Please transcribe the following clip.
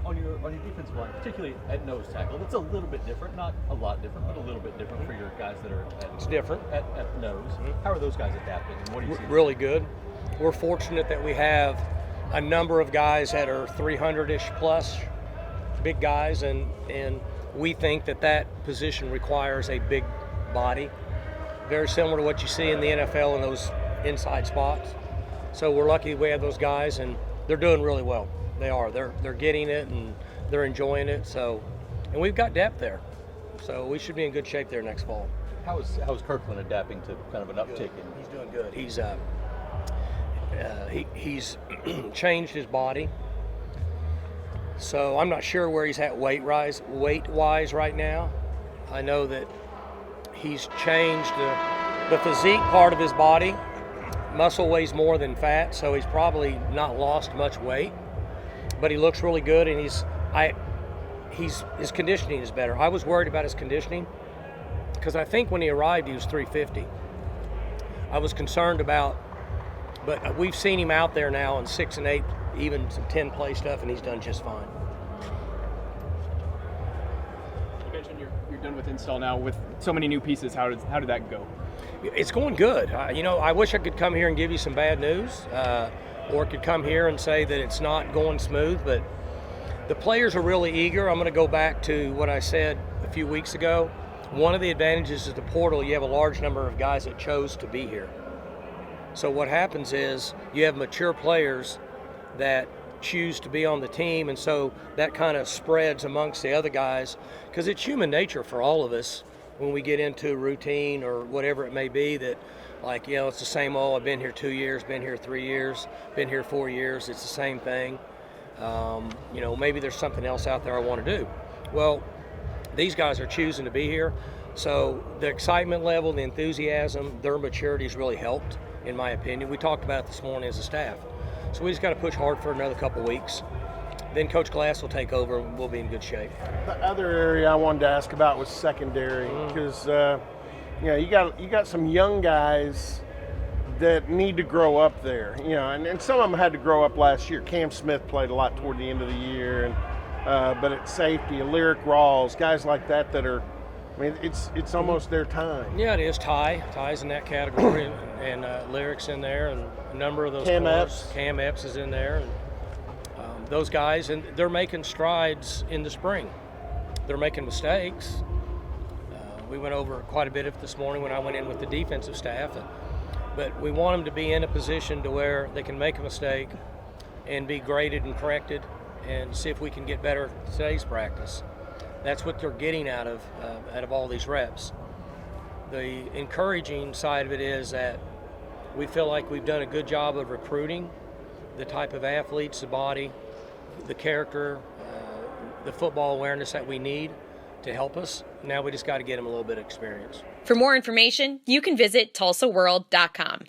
on your defensive line, particularly at nose tackle, it's a little bit different, not a lot different, but a little bit different for your guys that are it's different at nose. How are those guys adapting, and what do you see? Really good. We're fortunate that we have a number of guys that are 300-ish plus, big guys, and we think that position requires a big body, very similar to what you see in the NFL in those inside spots. So we're lucky we have those guys, and they're doing really well. They are. They're getting it, and they're enjoying it. So, and we've got depth there, so we should be in good shape there next fall. How is Kirkland adapting to kind of an uptick? He's doing good. He's changed his body. So I'm not sure where he's at weight-wise right now. I know that he's changed the physique part of his body. Muscle weighs more than fat, so he's probably not lost much weight. But he looks really good, and his conditioning is better. I was worried about his conditioning because I think when he arrived he was 350. I was concerned about, but we've seen him out there now in 6 and 8, even some 10 play stuff, and he's done just fine. You mentioned you're done with install now with so many new pieces. How did that go? It's going good. I wish I could come here and give you some bad news, or could come here and say that it's not going smooth, but the players are really eager. I'm going to go back to what I said a few weeks ago. One of the advantages is the portal. You have a large number of guys that chose to be here. So what happens is you have mature players that choose to be on the team, and so that kind of spreads amongst the other guys, because it's human nature for all of us when we get into routine or whatever it may be that, like, it's the same old, I've been here 2 years, been here 3 years, been here 4 years, it's the same thing. Maybe there's something else out there I want to do. Well, these guys are choosing to be here, so the excitement level, the enthusiasm, their maturity's really helped, in my opinion. We talked about it this morning as a staff. So we just got to push hard for another couple weeks. Then Coach Glass will take over and we'll be in good shape. The other area I wanted to ask about was secondary, because you got some young guys that need to grow up there, and some of them had to grow up last year. Cam Smith played a lot toward the end of the year, and but at safety, Lyric Rawls, guys like that are, it's almost their time. Yeah, it is. Ty's in that category, and Lyric's in there, and a number of those Cam Epps. Cam Epps is in there, and those guys, and they're making strides in the spring. They're making mistakes. We went over quite a bit of it this morning when I went in with the defensive staff, but we want them to be in a position to where they can make a mistake and be graded and corrected, and see if we can get better at today's practice. That's what they're getting out of all these reps. The encouraging side of it is that we feel like we've done a good job of recruiting the type of athletes, the body, the character, the football awareness that we need to help us. Now we just got to get them a little bit of experience. For more information, you can visit TulsaWorld.com.